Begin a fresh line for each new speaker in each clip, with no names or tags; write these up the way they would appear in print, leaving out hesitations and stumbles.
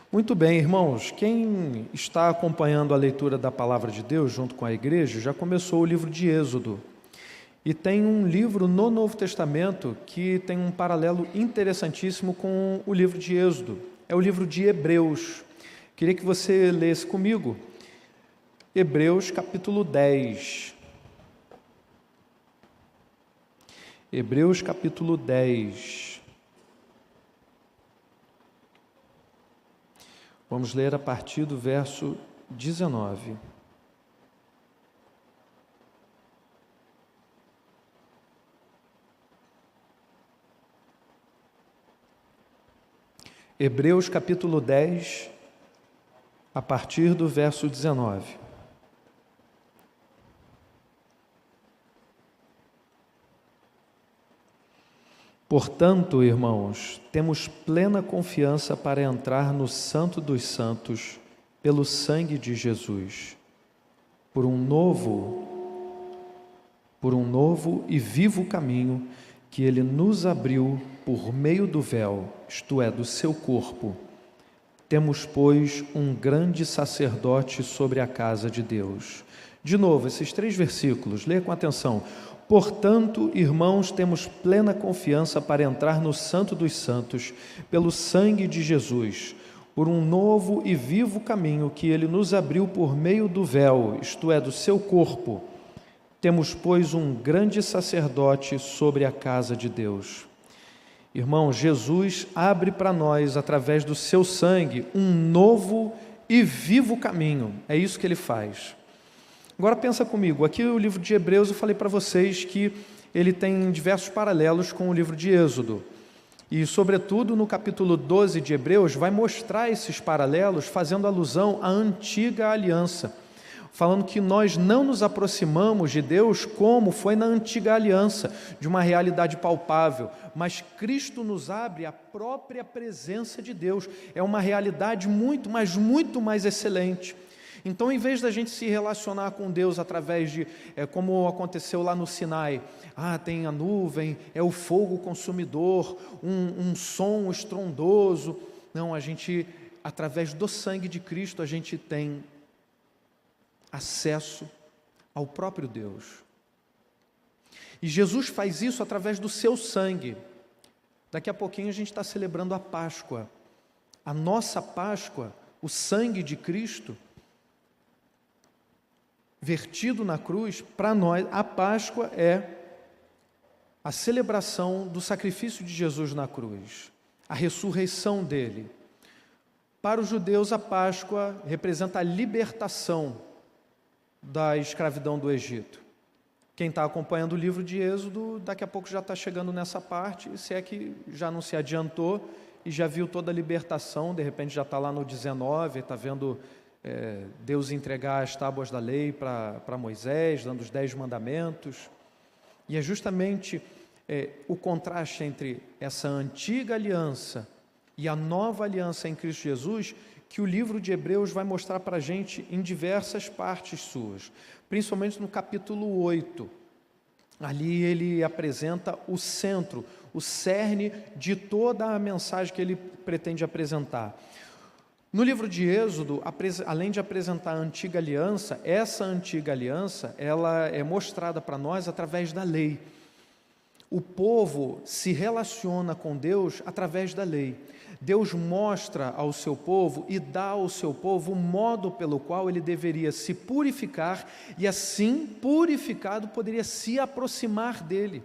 Muito bem, irmãos, quem está acompanhando a leitura da Palavra de Deus junto com a igreja, já começou o livro de Êxodo. E tem um livro no Novo Testamento que tem um paralelo interessantíssimo com o livro de Êxodo. É o livro de Hebreus. Queria que você lesse comigo. Hebreus capítulo 10. Hebreus capítulo 10. Vamos ler a partir do verso 19. Hebreus capítulo 10, a partir do verso 19. Portanto, irmãos, temos plena confiança para entrar no Santo dos Santos pelo sangue de Jesus, por um novo e vivo caminho que Ele nos abriu por meio do véu, isto é, do seu corpo. Temos, pois, um grande sacerdote sobre a casa de Deus. De novo, esses 3 versículos, leia com atenção. Portanto, irmãos, temos plena confiança para entrar no Santo dos Santos, pelo sangue de Jesus, por um novo e vivo caminho que Ele nos abriu por meio do véu, isto é, do seu corpo. Temos, pois, um grande sacerdote sobre a casa de Deus. Irmão, Jesus abre para nós, através do seu sangue, um novo e vivo caminho. É isso que Ele faz. Agora pensa comigo, aqui o livro de Hebreus eu falei para vocês que ele tem diversos paralelos com o livro de Êxodo. E, sobretudo, no capítulo 12 de Hebreus, vai mostrar esses paralelos, fazendo alusão à antiga aliança, falando que nós não nos aproximamos de Deus como foi na antiga aliança, de uma realidade palpável, mas Cristo nos abre a própria presença de Deus. É uma realidade muito, mas muito mais excelente. Então, em vez da gente se relacionar com Deus através de, como aconteceu lá no Sinai, tem a nuvem, é o fogo consumidor, um som estrondoso. Não, a gente, através do sangue de Cristo, a gente tem acesso ao próprio Deus. E Jesus faz isso através do seu sangue. Daqui a pouquinho a gente está celebrando a Páscoa. A nossa Páscoa, o sangue de Cristo, vertido na cruz, para nós, a Páscoa é a celebração do sacrifício de Jesus na cruz, a ressurreição dele. Para os judeus, a Páscoa representa a libertação da escravidão do Egito. Quem está acompanhando o livro de Êxodo, daqui a pouco já está chegando nessa parte, se é que já não se adiantou e já viu toda a libertação, de repente já está lá no 19, está vendo Deus entregar as tábuas da lei para Moisés, dando os 10 mandamentos. E é justamente o contraste entre essa antiga aliança e a nova aliança em Cristo Jesus que o livro de Hebreus vai mostrar para a gente em diversas partes suas, principalmente no capítulo 8. Ali ele apresenta o centro, o cerne de toda a mensagem que ele pretende apresentar. No livro de Êxodo, além de apresentar a antiga aliança, essa antiga aliança ela é mostrada para nós através da lei. O povo se relaciona com Deus através da lei. Deus mostra ao seu povo e dá ao seu povo o modo pelo qual ele deveria se purificar e assim, purificado, poderia se aproximar dele.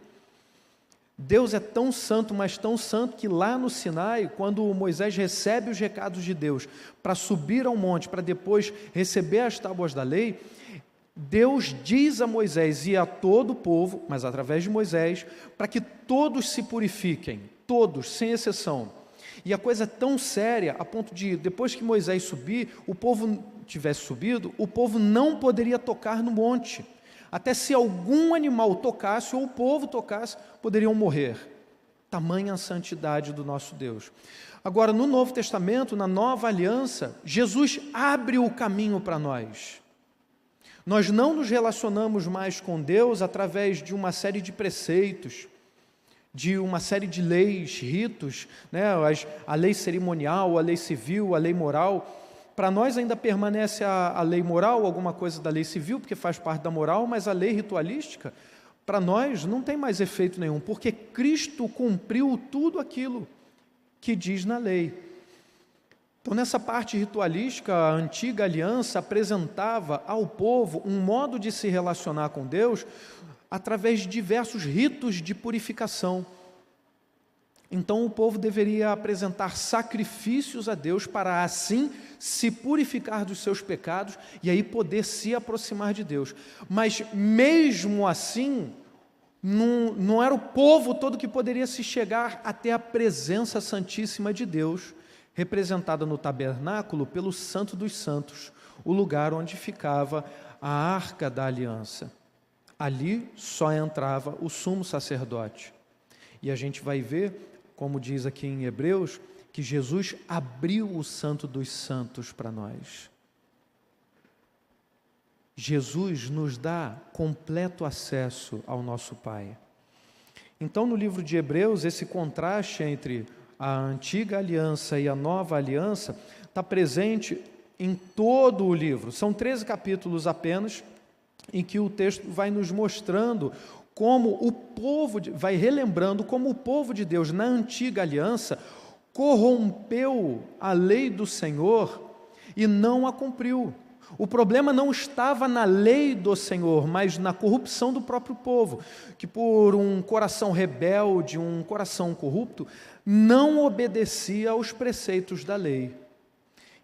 Deus é tão santo, mas tão santo, que lá no Sinai, quando Moisés recebe os recados de Deus para subir ao monte, para depois receber as tábuas da lei, Deus diz a Moisés e a todo o povo, mas através de Moisés, para que todos se purifiquem, todos, sem exceção. E a coisa é tão séria, a ponto de, depois que Moisés subir, o povo tivesse subido, o povo não poderia tocar no monte. Até se algum animal tocasse ou o povo tocasse, poderiam morrer. Tamanha a santidade do nosso Deus. Agora, no Novo Testamento, na Nova Aliança, Jesus abre o caminho para nós. Nós não nos relacionamos mais com Deus através de uma série de preceitos, de uma série de leis, ritos, né? A lei cerimonial, a lei civil, a lei moral. Para nós ainda permanece a lei moral, alguma coisa da lei civil, porque faz parte da moral, mas a lei ritualística, para nós, não tem mais efeito nenhum, porque Cristo cumpriu tudo aquilo que diz na lei. Então, nessa parte ritualística, a antiga aliança apresentava ao povo um modo de se relacionar com Deus através de diversos ritos de purificação. Então, o povo deveria apresentar sacrifícios a Deus para, assim, se purificar dos seus pecados e aí poder se aproximar de Deus. Mas, mesmo assim, não era o povo todo que poderia se chegar até a presença santíssima de Deus, representada no tabernáculo pelo Santo dos Santos, o lugar onde ficava a Arca da Aliança. Ali só entrava o sumo sacerdote. E a gente vai ver, como diz aqui em Hebreus, que Jesus abriu o Santo dos Santos para nós. Jesus nos dá completo acesso ao nosso Pai. Então, no livro de Hebreus, esse contraste entre a antiga aliança e a nova aliança está presente em todo o livro. São 13 capítulos apenas, em que o texto vai nos mostrando como o povo, vai relembrando como o povo de Deus na antiga aliança corrompeu a lei do Senhor e não a cumpriu. O problema não estava na lei do Senhor, mas na corrupção do próprio povo, que por um coração rebelde, um coração corrupto, não obedecia aos preceitos da lei.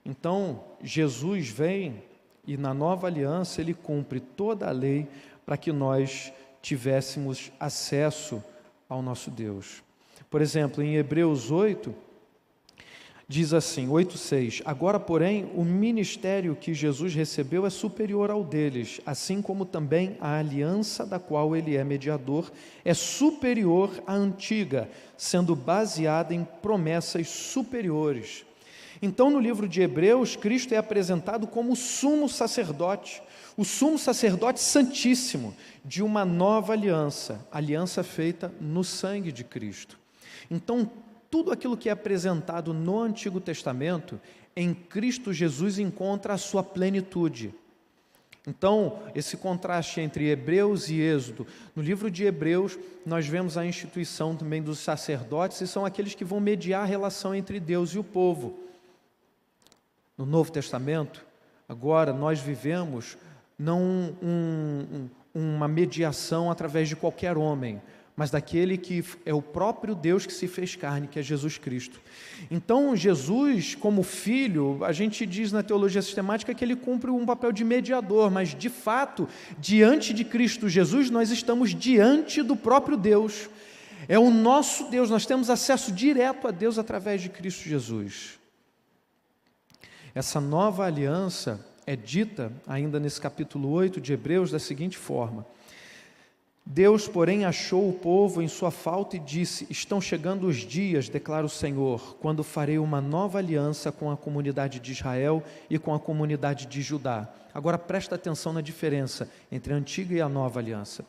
Então, Jesus vem e na nova aliança Ele cumpre toda a lei para que nós tivéssemos acesso ao nosso Deus. Por exemplo, em Hebreus 8, diz assim, 8:6, agora, porém, o ministério que Jesus recebeu é superior ao deles, assim como também a aliança da qual ele é mediador é superior à antiga, sendo baseada em promessas superiores. Então, no livro de Hebreus, Cristo é apresentado como o sumo sacerdote santíssimo de uma nova aliança, aliança feita no sangue de Cristo. Então, tudo aquilo que é apresentado no Antigo Testamento, em Cristo Jesus encontra a sua plenitude. Então, esse contraste entre Hebreus e Êxodo, no livro de Hebreus, nós vemos a instituição também dos sacerdotes, e são aqueles que vão mediar a relação entre Deus e o povo. No Novo Testamento, agora nós vivemos não uma mediação através de qualquer homem, mas daquele que é o próprio Deus que se fez carne, que é Jesus Cristo. Então, Jesus, como filho, a gente diz na teologia sistemática que ele cumpre um papel de mediador, mas, de fato, diante de Cristo Jesus, nós estamos diante do próprio Deus. É o nosso Deus, nós temos acesso direto a Deus através de Cristo Jesus. Essa nova aliança é dita, ainda nesse capítulo 8 de Hebreus, da seguinte forma: Deus, porém, achou o povo em sua falta e disse, estão chegando os dias, declara o Senhor, quando farei uma nova aliança com a comunidade de Israel e com a comunidade de Judá. Agora presta atenção na diferença entre a antiga e a nova aliança.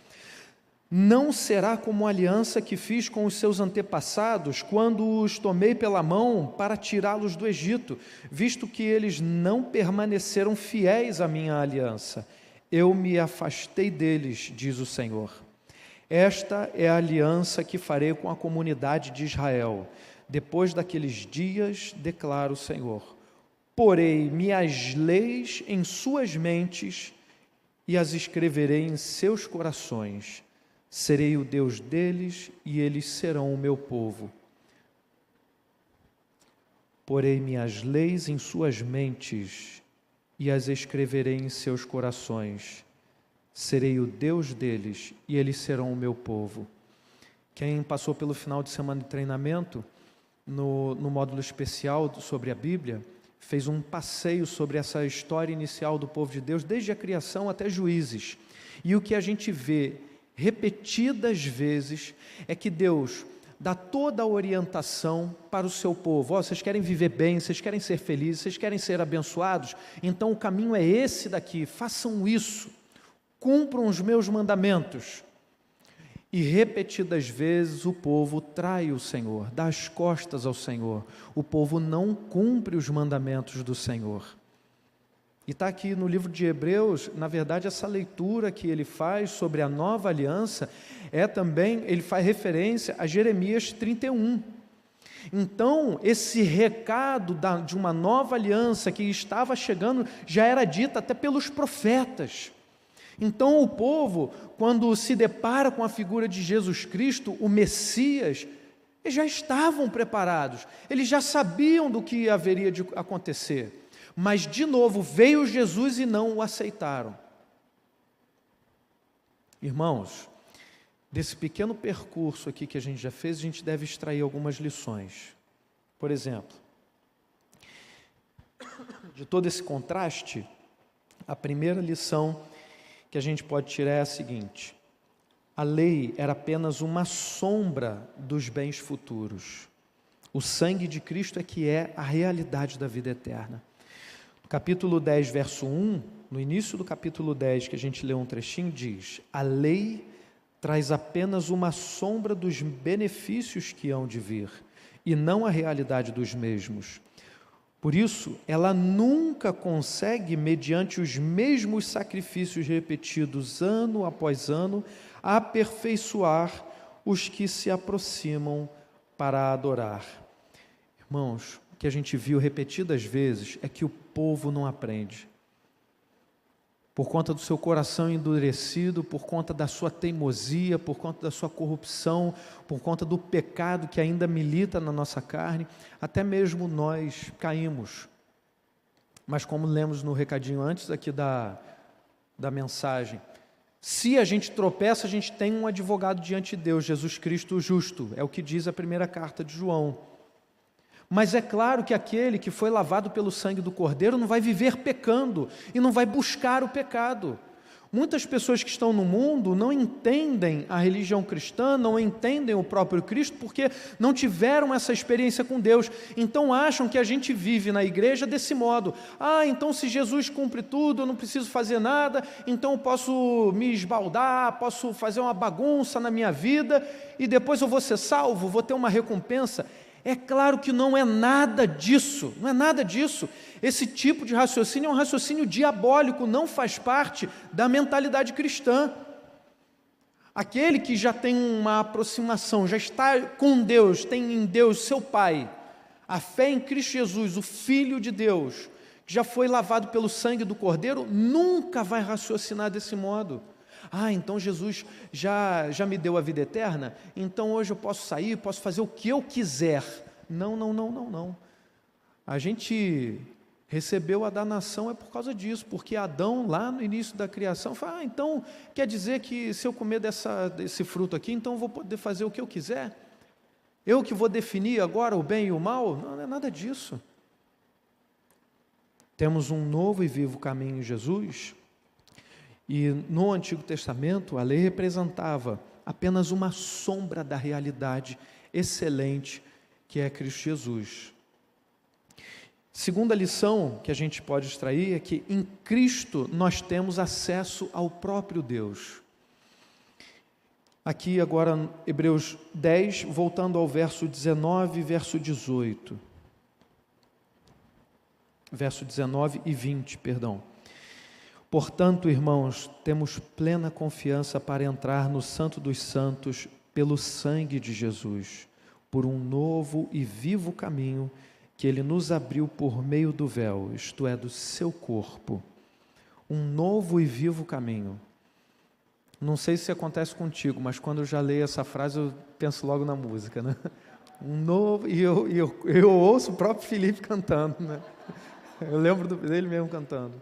Não será como a aliança que fiz com os seus antepassados, quando os tomei pela mão para tirá-los do Egito, visto que eles não permaneceram fiéis à minha aliança. Eu me afastei deles, diz o Senhor. Esta é a aliança que farei com a comunidade de Israel. Depois daqueles dias, declara o Senhor, porei minhas leis em suas mentes e as escreverei em seus corações. Serei o Deus deles e eles serão o meu povo. Porei minhas leis em suas mentes e as escreverei em seus corações. Serei o Deus deles e eles serão o meu povo. Quem passou pelo final de semana de treinamento, no módulo especial sobre a Bíblia, fez um passeio sobre essa história inicial do povo de Deus, desde a criação até Juízes. E o que a gente vê repetidas vezes é que Deus dá toda a orientação para o seu povo. Vocês querem viver bem, vocês querem ser felizes, vocês querem ser abençoados? Então o caminho é esse daqui, façam isso, cumpram os meus mandamentos. E repetidas vezes o povo trai o Senhor, dá as costas ao Senhor. O povo não cumpre os mandamentos do Senhor. E está aqui no livro de Hebreus, na verdade, essa leitura que ele faz sobre a nova aliança, também, ele faz referência a Jeremias 31. Então, esse recado de uma nova aliança que estava chegando, já era dita até pelos profetas. Então, o povo, quando se depara com a figura de Jesus Cristo, o Messias, eles já estavam preparados, eles já sabiam do que haveria de acontecer. Mas, de novo, veio Jesus e não o aceitaram. Irmãos, desse pequeno percurso aqui que a gente já fez, a gente deve extrair algumas lições. Por exemplo, de todo esse contraste, a primeira lição que a gente pode tirar é a seguinte: a lei era apenas uma sombra dos bens futuros. O sangue de Cristo é que é a realidade da vida eterna. No capítulo 10, verso 1, no início do capítulo 10, que a gente leu um trechinho, diz: a lei traz apenas uma sombra dos benefícios que hão de vir, e não a realidade dos mesmos. Por isso, ela nunca consegue, mediante os mesmos sacrifícios repetidos ano após ano, aperfeiçoar os que se aproximam para adorar. Irmãos, o que a gente viu repetidas vezes é que o povo não aprende. Por conta do seu coração endurecido, por conta da sua teimosia, por conta da sua corrupção, por conta do pecado que ainda milita na nossa carne, até mesmo nós caímos. Mas como lemos no recadinho antes aqui da mensagem, se a gente tropeça, a gente tem um advogado diante de Deus, Jesus Cristo o justo, é o que diz a primeira carta de João. Mas é claro que aquele que foi lavado pelo sangue do Cordeiro não vai viver pecando e não vai buscar o pecado. Muitas pessoas que estão no mundo não entendem a religião cristã, não entendem o próprio Cristo, porque não tiveram essa experiência com Deus. Então acham que a gente vive na igreja desse modo. Então se Jesus cumpre tudo, eu não preciso fazer nada, então eu posso me esbaldar, posso fazer uma bagunça na minha vida, e depois eu vou ser salvo, vou ter uma recompensa. É claro que não é nada disso, não é nada disso. Esse tipo de raciocínio é um raciocínio diabólico, não faz parte da mentalidade cristã. Aquele que já tem uma aproximação, já está com Deus, tem em Deus seu Pai, a fé em Cristo Jesus, o Filho de Deus, que já foi lavado pelo sangue do Cordeiro, nunca vai raciocinar desse modo. Então Jesus já me deu a vida eterna, então hoje eu posso sair, posso fazer o que eu quiser. Não. A gente recebeu a danação por causa disso, porque Adão, lá no início da criação, falou: então quer dizer que se eu comer desse fruto aqui, então eu vou poder fazer o que eu quiser? Eu que vou definir agora o bem e o mal? Não é nada disso. Temos um novo e vivo caminho em Jesus. E no Antigo Testamento, a lei representava apenas uma sombra da realidade excelente que é Cristo Jesus. Segunda lição que a gente pode extrair é que em Cristo nós temos acesso ao próprio Deus. Aqui agora, Hebreus 10, voltando ao verso 19 e verso 18. Verso 19 e 20, perdão. Portanto, irmãos, temos plena confiança para entrar no Santo dos Santos pelo sangue de Jesus, por um novo e vivo caminho que Ele nos abriu por meio do véu, isto é, do seu corpo. Um novo e vivo caminho. Não sei se acontece contigo, mas quando eu já leio essa frase, eu penso logo na música, né? Um novo, e eu ouço o próprio Felipe cantando, né? Eu lembro dele mesmo cantando.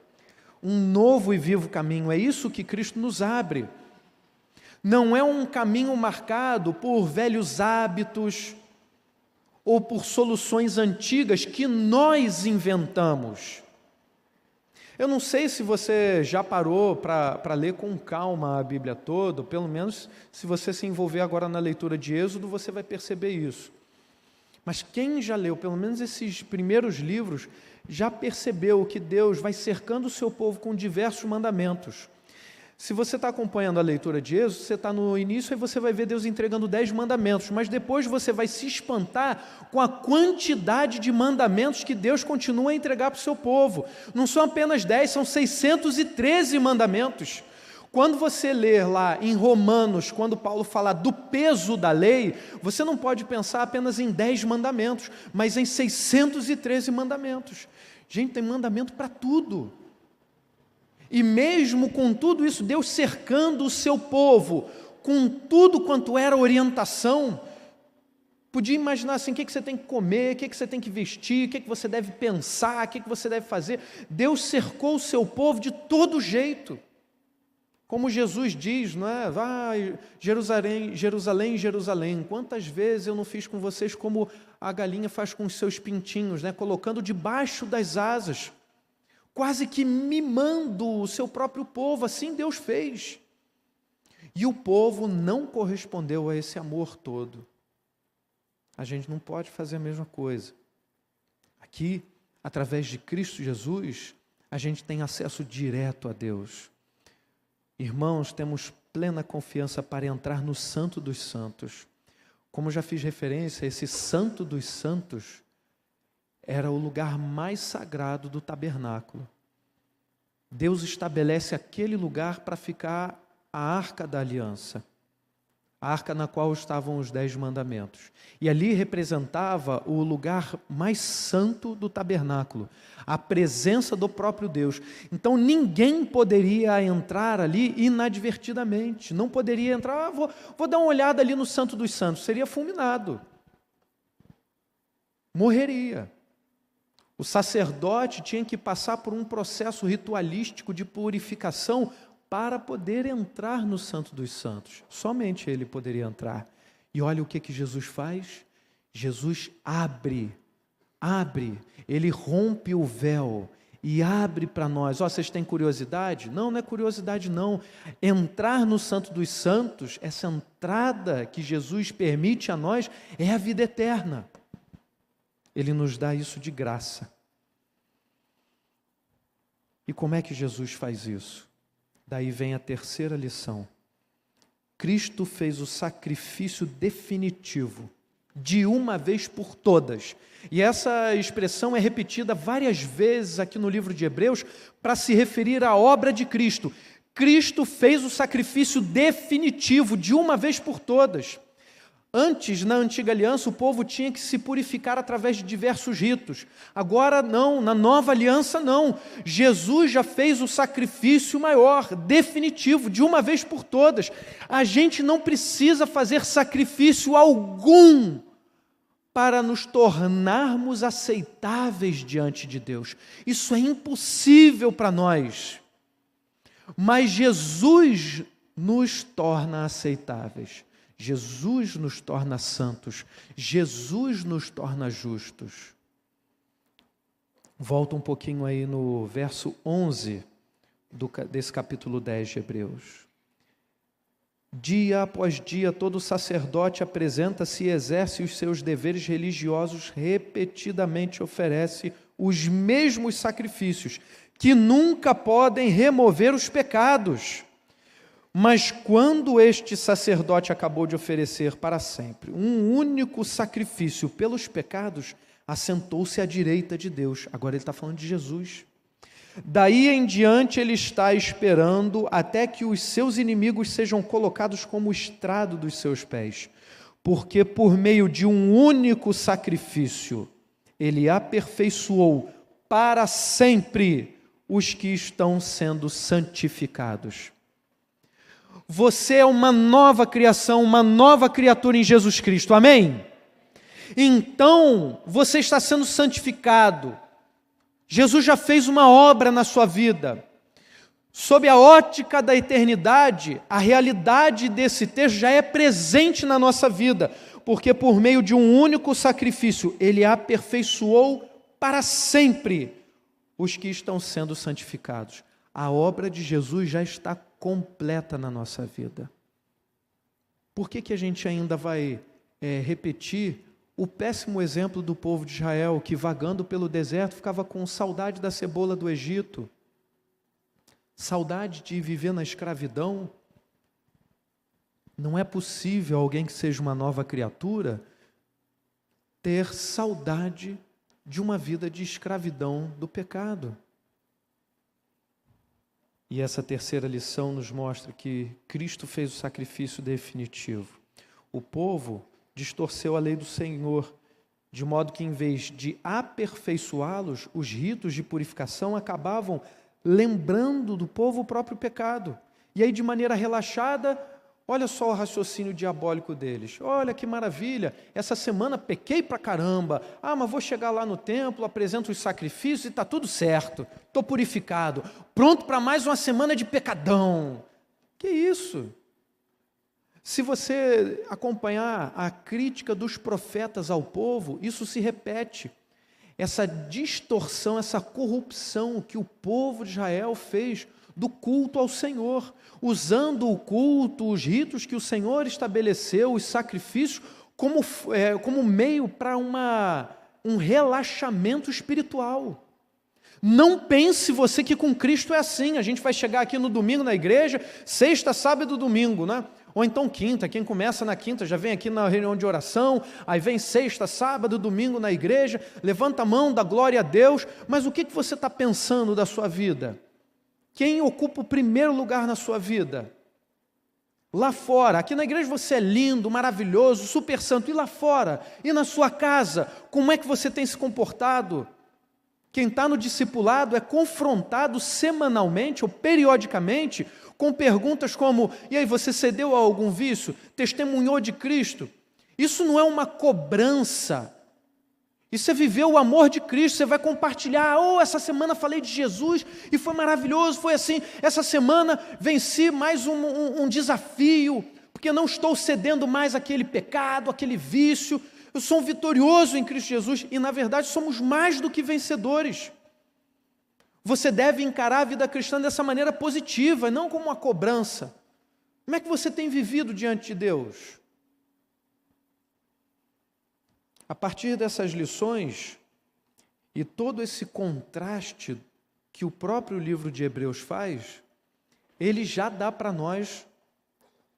Um novo e vivo caminho, é isso que Cristo nos abre. Não é um caminho marcado por velhos hábitos ou por soluções antigas que nós inventamos. Eu não sei se você já parou para ler com calma a Bíblia toda, pelo menos se você se envolver agora na leitura de Êxodo, você vai perceber isso. Mas quem já leu pelo menos esses primeiros livros, já percebeu que Deus vai cercando o seu povo com diversos mandamentos. Se você está acompanhando a leitura de Êxodo, você está no início e você vai ver Deus entregando 10 mandamentos, mas depois você vai se espantar com a quantidade de mandamentos que Deus continua a entregar para o seu povo. Não são apenas 10, são 613 mandamentos. Quando você ler lá em Romanos, quando Paulo fala do peso da lei, você não pode pensar apenas em 10 mandamentos, mas em 613 mandamentos. Gente, tem mandamento para tudo. E mesmo com tudo isso, Deus cercando o seu povo, com tudo quanto era orientação, podia imaginar assim, o que você tem que comer, o que você tem que vestir, o que você deve pensar, o que você deve fazer. Deus cercou o seu povo de todo jeito. Como Jesus diz, não é? Vai, Jerusalém, Jerusalém, Jerusalém, quantas vezes eu não fiz com vocês como a galinha faz com os seus pintinhos, né? Colocando debaixo das asas, quase que mimando o seu próprio povo, assim Deus fez. E o povo não correspondeu a esse amor todo. A gente não pode fazer a mesma coisa. Aqui, através de Cristo Jesus, a gente tem acesso direto a Deus. Irmãos, temos plena confiança para entrar no Santo dos Santos. Como já fiz referência, esse Santo dos Santos era o lugar mais sagrado do tabernáculo. Deus estabelece aquele lugar para ficar a Arca da Aliança, a arca na qual estavam os 10 mandamentos. E ali representava o lugar mais santo do tabernáculo, a presença do próprio Deus. Então ninguém poderia entrar ali inadvertidamente, não poderia entrar, vou dar uma olhada ali no Santo dos Santos, seria fulminado, morreria. O sacerdote tinha que passar por um processo ritualístico de purificação para poder entrar no Santo dos Santos. Somente ele poderia entrar. E olha o que Jesus faz. Jesus abre, ele rompe o véu e abre para nós. Vocês têm curiosidade? Não, não é curiosidade não. Entrar no Santo dos Santos, essa entrada que Jesus permite a nós, é a vida eterna. Ele nos dá isso de graça. E como é que Jesus faz isso? Daí vem a terceira lição. Cristo fez o sacrifício definitivo, de uma vez por todas. E essa expressão é repetida várias vezes aqui no livro de Hebreus, para se referir à obra de Cristo. Cristo fez o sacrifício definitivo, de uma vez por todas. Antes, na antiga aliança, o povo tinha que se purificar através de diversos ritos. Agora não, na nova aliança não. Jesus já fez o sacrifício maior, definitivo, de uma vez por todas. A gente não precisa fazer sacrifício algum para nos tornarmos aceitáveis diante de Deus. Isso é impossível para nós. Mas Jesus nos torna aceitáveis. Jesus nos torna santos, Jesus nos torna justos. Volta um pouquinho aí no verso 11 desse capítulo 10 de Hebreus. Dia após dia, todo sacerdote apresenta-se e exerce os seus deveres religiosos, repetidamente oferece os mesmos sacrifícios, que nunca podem remover os pecados. Mas quando este sacerdote acabou de oferecer para sempre um único sacrifício pelos pecados, assentou-se à direita de Deus. Agora ele está falando de Jesus. Daí em diante ele está esperando até que os seus inimigos sejam colocados como estrado dos seus pés. Porque por meio de um único sacrifício, ele aperfeiçoou para sempre os que estão sendo santificados. Você é uma nova criação, uma nova criatura em Jesus Cristo, amém? Então, você está sendo santificado. Jesus já fez uma obra na sua vida. Sob a ótica da eternidade, a realidade desse texto já é presente na nossa vida, porque por meio de um único sacrifício, ele aperfeiçoou para sempre os que estão sendo santificados. A obra de Jesus já está completa na nossa vida. Por que a gente ainda vai repetir o péssimo exemplo do povo de Israel, que vagando pelo deserto ficava com saudade da cebola do Egito? saudade de viver na escravidão. Não é possível alguém que seja uma nova criatura ter saudade de uma vida de escravidão do pecado. E essa terceira lição nos mostra que Cristo fez o sacrifício definitivo. O povo distorceu a lei do Senhor, de modo que, em vez de aperfeiçoá-los, os ritos de purificação acabavam lembrando do povo o próprio pecado. E aí, de maneira relaxada, olha só o raciocínio diabólico deles. Olha que maravilha, essa semana pequei pra caramba. Mas vou chegar lá no templo, apresento os sacrifícios e está tudo certo. Estou purificado, pronto para mais uma semana de pecadão. Que isso? Se você acompanhar a crítica dos profetas ao povo, isso se repete. Essa distorção, essa corrupção que o povo de Israel fez do culto ao Senhor, usando o culto, os ritos que o Senhor estabeleceu, os sacrifícios, como meio para um relaxamento espiritual. Não pense você que com Cristo é assim. A gente vai chegar aqui no domingo na igreja, sexta, sábado e domingo, né? Ou então quinta, quem começa na quinta já vem aqui na reunião de oração, aí vem sexta, sábado, domingo na igreja, levanta a mão, dá glória a Deus, mas o que você está pensando da sua vida? Quem ocupa o primeiro lugar na sua vida? Lá fora, aqui na igreja você é lindo, maravilhoso, super santo, e lá fora? E na sua casa, como é que você tem se comportado? Quem está no discipulado é confrontado semanalmente ou periodicamente com perguntas como: e aí, você cedeu a algum vício? Testemunhou de Cristo? Isso não é uma cobrança. Isso é viver o amor de Cristo. Você vai compartilhar: essa semana falei de Jesus e foi maravilhoso, foi assim. Essa semana venci mais um desafio, porque não estou cedendo mais àquele pecado, àquele vício. Eu sou um vitorioso em Cristo Jesus. E na verdade somos mais do que vencedores. Você deve encarar a vida cristã dessa maneira positiva, não como uma cobrança. Como é que você tem vivido diante de Deus? A partir dessas lições e todo esse contraste que o próprio livro de Hebreus faz, ele já dá para nós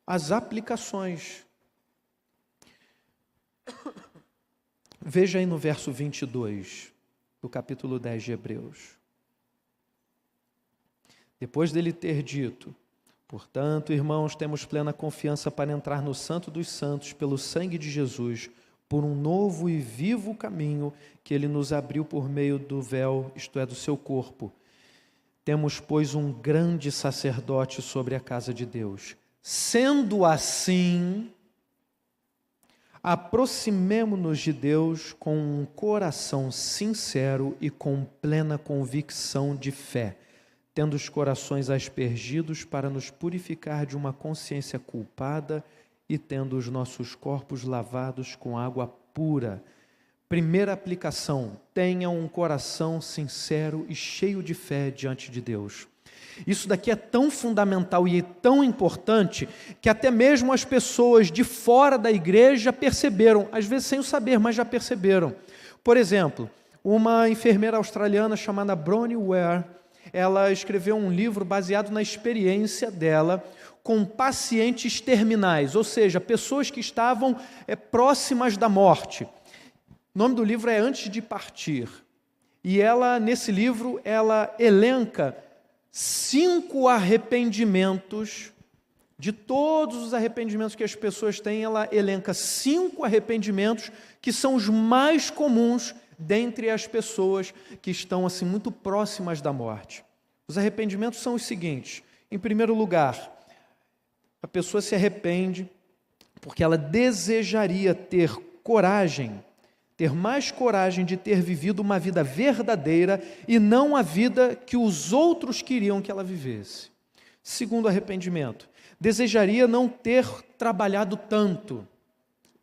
as aplicações. Veja aí no verso 22 do capítulo 10 de Hebreus. Depois dele ter dito: portanto, irmãos, temos plena confiança para entrar no Santo dos Santos pelo sangue de Jesus, por um novo e vivo caminho que ele nos abriu por meio do véu, isto é, do seu corpo. Temos, pois, um grande sacerdote sobre a casa de Deus. Sendo assim, aproximemo-nos de Deus com um coração sincero e com plena convicção de fé, tendo os corações aspergidos para nos purificar de uma consciência culpada e tendo os nossos corpos lavados com água pura. Primeira aplicação: tenha um coração sincero e cheio de fé diante de Deus. Isso daqui é tão fundamental e tão importante que até mesmo as pessoas de fora da igreja perceberam, às vezes sem o saber, mas já perceberam. Por exemplo, uma enfermeira australiana chamada Bronnie Ware, ela escreveu um livro baseado na experiência dela com pacientes terminais, ou seja, pessoas que estavam próximas da morte. O nome do livro é Antes de Partir. E ela, nesse livro, ela elenca 5 arrependimentos, de todos os arrependimentos que as pessoas têm, ela elenca 5 arrependimentos que são os mais comuns dentre as pessoas que estão assim muito próximas da morte. Os arrependimentos são os seguintes: em primeiro lugar, a pessoa se arrepende porque ela desejaria ter mais coragem de ter vivido uma vida verdadeira e não a vida que os outros queriam que ela vivesse. Segundo arrependimento, desejaria não ter trabalhado tanto.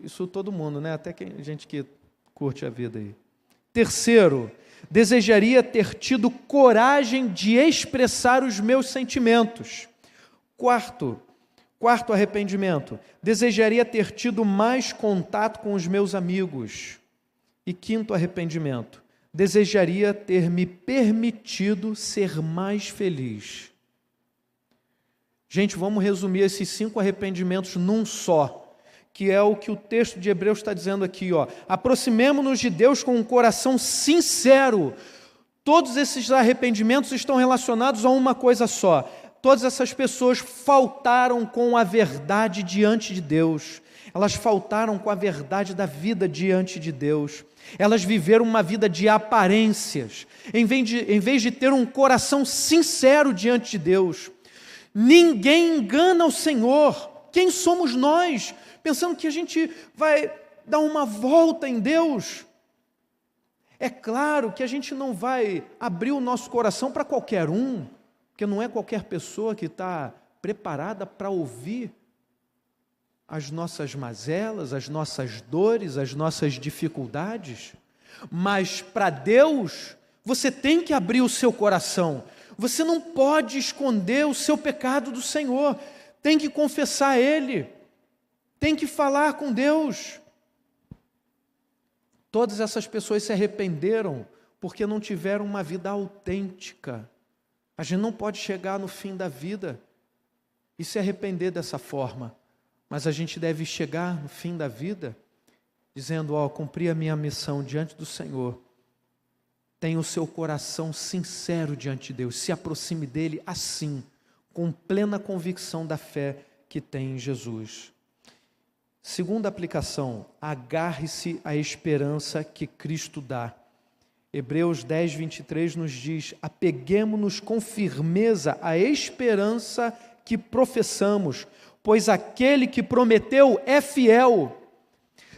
Isso todo mundo, né? Até gente que curte a vida aí. Terceiro, desejaria ter tido coragem de expressar os meus sentimentos. Quarto arrependimento, desejaria ter tido mais contato com os meus amigos. E quinto arrependimento, desejaria ter me permitido ser mais feliz. Gente, vamos resumir esses 5 arrependimentos num só, que é o que o texto de Hebreus está dizendo aqui, ó. Aproximemo-nos de Deus com um coração sincero. Todos esses arrependimentos estão relacionados a uma coisa só. Todas essas pessoas faltaram com a verdade diante de Deus. Elas faltaram com a verdade da vida diante de Deus. Elas viveram uma vida de aparências, em vez de ter um coração sincero diante de Deus. Ninguém engana o Senhor. Quem somos nós? Pensando que a gente vai dar uma volta em Deus. É claro que a gente não vai abrir o nosso coração para qualquer um, porque não é qualquer pessoa que está preparada para ouvir as nossas mazelas, as nossas dores, as nossas dificuldades. Mas para Deus, você tem que abrir o seu coração. Você não pode esconder o seu pecado do Senhor. Tem que confessar Ele. Tem que falar com Deus. Todas essas pessoas se arrependeram porque não tiveram uma vida autêntica. A gente não pode chegar no fim da vida e se arrepender dessa forma. Mas a gente deve chegar no fim da vida dizendo, cumpri a minha missão diante do Senhor. Tenha o seu coração sincero diante de Deus. Se aproxime dele assim, com plena convicção da fé que tem em Jesus. Segunda aplicação, agarre-se à esperança que Cristo dá. Hebreus 10, 23 nos diz, apeguemo-nos com firmeza à esperança que professamos, pois aquele que prometeu é fiel.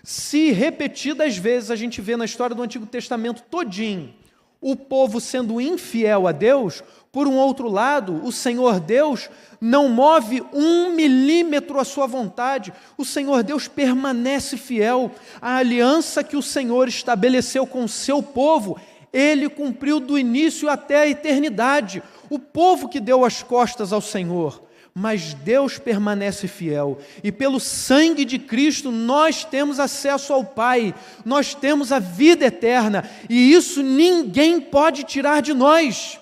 Se repetidas vezes a gente vê na história do Antigo Testamento todinho, o povo sendo infiel a Deus, por um outro lado, o Senhor Deus não move 1 milímetro a sua vontade. O Senhor Deus permanece fiel. A aliança que o Senhor estabeleceu com o seu povo, Ele cumpriu do início até a eternidade. O povo que deu as costas ao Senhor, mas Deus permanece fiel, e pelo sangue de Cristo nós temos acesso ao Pai, nós temos a vida eterna, e isso ninguém pode tirar de nós.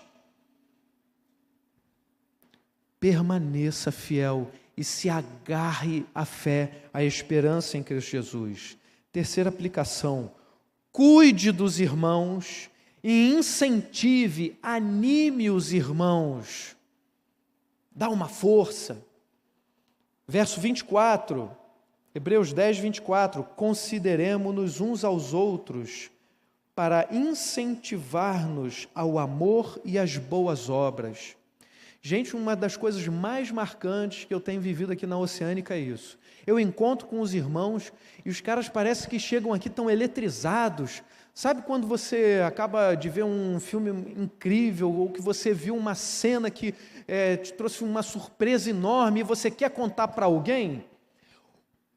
Permaneça fiel e se agarre à fé, à esperança em Cristo Jesus. Terceira aplicação, cuide dos irmãos e incentive, anime os irmãos. Dá uma força. Verso 24, Hebreus 10, 24. Consideremo-nos uns aos outros para incentivar-nos ao amor e às boas obras. Gente, uma das coisas mais marcantes que eu tenho vivido aqui na Oceânica é isso. Eu encontro com os irmãos e os caras parecem que chegam aqui tão eletrizados. Sabe quando você acaba de ver um filme incrível ou que você viu uma cena que te trouxe uma surpresa enorme e você quer contar para alguém?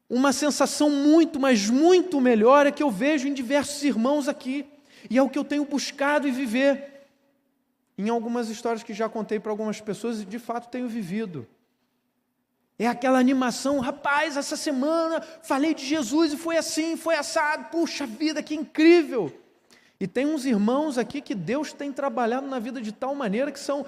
Uma sensação muito, mas muito melhor é que eu vejo em diversos irmãos aqui. E é o que eu tenho buscado e viver. Em algumas histórias que já contei para algumas pessoas e de fato tenho vivido. É aquela animação, rapaz, essa semana falei de Jesus e foi assim, foi assado, puxa vida, que incrível! E tem uns irmãos aqui que Deus tem trabalhado na vida de tal maneira que são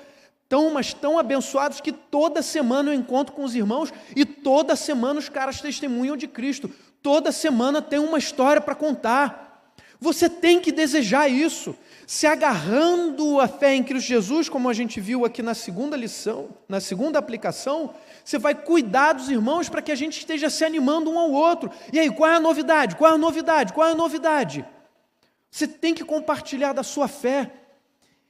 mas tão abençoados que toda semana eu encontro com os irmãos e toda semana os caras testemunham de Cristo. Toda semana tem uma história para contar. Você tem que desejar isso. Se agarrando a fé em Cristo Jesus, como a gente viu aqui na segunda lição, na segunda aplicação, você vai cuidar dos irmãos para que a gente esteja se animando um ao outro. E aí, qual é a novidade? Qual é a novidade? Qual é a novidade? Você tem que compartilhar da sua fé.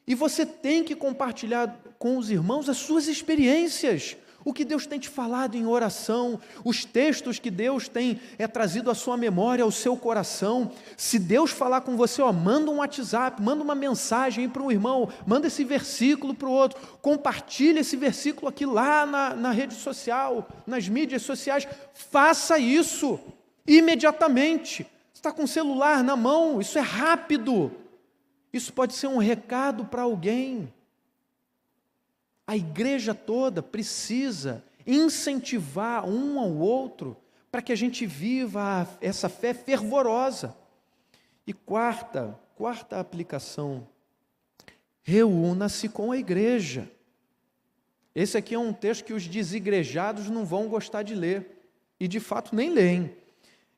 E você tem que compartilhar com os irmãos as suas experiências. O que Deus tem te falado em oração, os textos que Deus tem trazido à sua memória, ao seu coração. Se Deus falar com você, manda um WhatsApp, manda uma mensagem para um irmão, manda esse versículo para o outro, compartilha esse versículo aqui lá na rede social, nas mídias sociais. Faça isso imediatamente. Você está com o celular na mão, isso é rápido. Isso pode ser um recado para alguém. A igreja toda precisa incentivar um ao outro para que a gente viva essa fé fervorosa. E quarta aplicação, reúna-se com a igreja. Esse aqui é um texto que os desigrejados não vão gostar de ler, e de fato nem leem.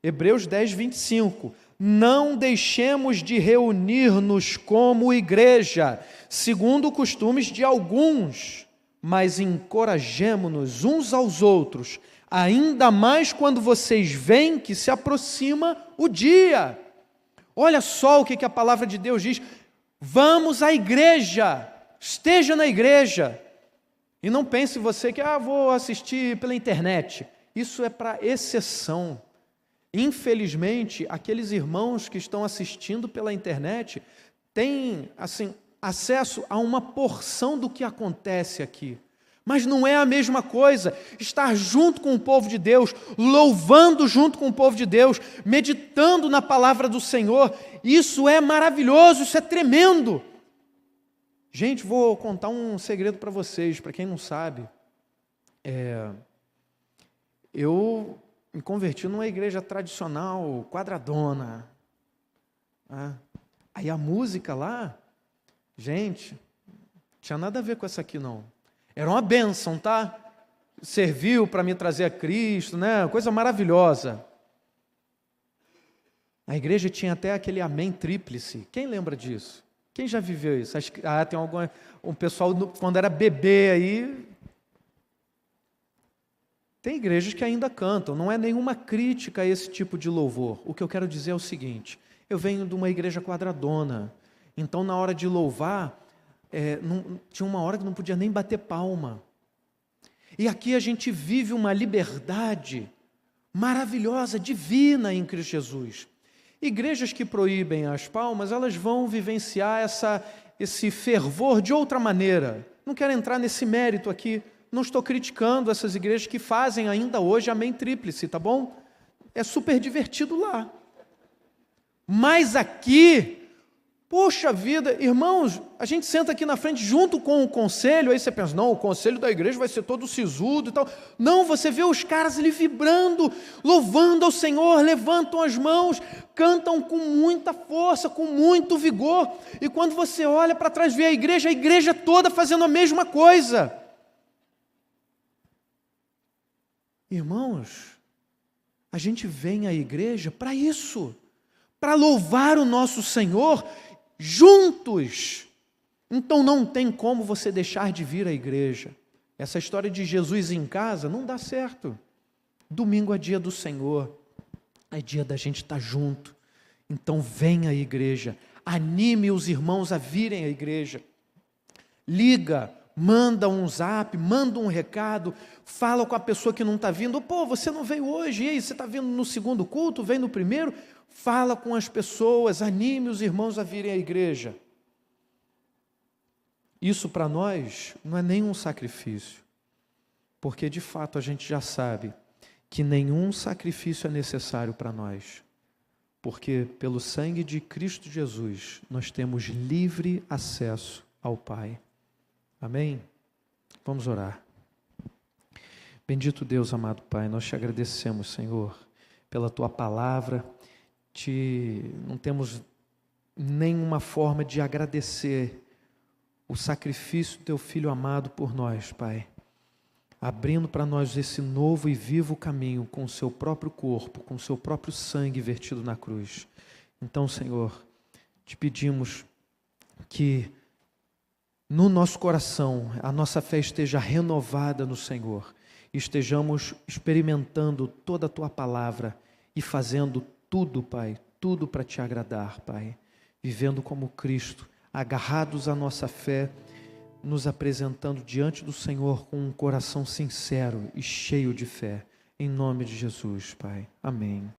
Hebreus 10, 25. Não deixemos de reunir-nos como igreja, segundo costumes de alguns, mas encorajemo-nos uns aos outros, ainda mais quando vocês veem que se aproxima o dia. Olha só o que a palavra de Deus diz: vamos à igreja, esteja na igreja. E não pense você que, vou assistir pela internet. Isso é para exceção. Infelizmente, aqueles irmãos que estão assistindo pela internet têm, assim, acesso a uma porção do que acontece aqui. Mas não é a mesma coisa estar junto com o povo de Deus, louvando junto com o povo de Deus, meditando na palavra do Senhor. Isso é maravilhoso, isso é tremendo. Gente, vou contar um segredo para vocês, para quem não sabe. Eu me converti numa igreja tradicional, quadradona. Aí a música lá, gente, não tinha nada a ver com essa aqui não. Era uma bênção, tá? Serviu para me trazer a Cristo, né? Coisa maravilhosa. A igreja tinha até aquele amém tríplice. Quem lembra disso? Quem já viveu isso? Acho que, tem um pessoal, quando era bebê aí. Tem igrejas que ainda cantam, não é nenhuma crítica a esse tipo de louvor. O que eu quero dizer é o seguinte: eu venho de uma igreja quadradona, então na hora de louvar, tinha uma hora que não podia nem bater palma. E aqui a gente vive uma liberdade maravilhosa, divina em Cristo Jesus. Igrejas que proíbem as palmas, elas vão vivenciar esse fervor de outra maneira. Não quero entrar nesse mérito aqui. Não estou criticando essas igrejas que fazem ainda hoje amém tríplice, tá bom? É super divertido lá. Mas aqui, poxa vida, irmãos, a gente senta aqui na frente junto com o conselho, aí você pensa, não, o conselho da igreja vai ser todo sisudo e tal. Não, você vê os caras ali vibrando, louvando ao Senhor, levantam as mãos, cantam com muita força, com muito vigor. E quando você olha para trás, vê a igreja toda fazendo a mesma coisa. Irmãos, a gente vem à igreja para isso, para louvar o nosso Senhor juntos. Então não tem como você deixar de vir à igreja. Essa história de Jesus em casa não dá certo. Domingo é dia do Senhor, é dia da gente estar junto. Então venha à igreja, anime os irmãos a virem à igreja. Liga, manda um zap, manda um recado, fala com a pessoa que não está vindo. Pô, você não veio hoje, e aí, você está vindo no segundo culto, vem no primeiro? Fala com as pessoas, anime os irmãos a virem à igreja. Isso para nós não é nenhum sacrifício, porque de fato a gente já sabe que nenhum sacrifício é necessário para nós, porque pelo sangue de Cristo Jesus nós temos livre acesso ao Pai. Amém? Vamos orar. Bendito Deus, amado Pai, nós te agradecemos, Senhor, pela Tua palavra. Não temos nenhuma forma de agradecer o sacrifício do Teu Filho amado por nós, Pai, abrindo para nós esse novo e vivo caminho com o Seu próprio corpo, com o Seu próprio sangue vertido na cruz. Então, Senhor, te pedimos que no nosso coração a nossa fé esteja renovada no Senhor, estejamos experimentando toda a Tua palavra e fazendo tudo, Pai, tudo para Te agradar, Pai, vivendo como Cristo, agarrados à nossa fé, nos apresentando diante do Senhor com um coração sincero e cheio de fé, em nome de Jesus, Pai. Amém.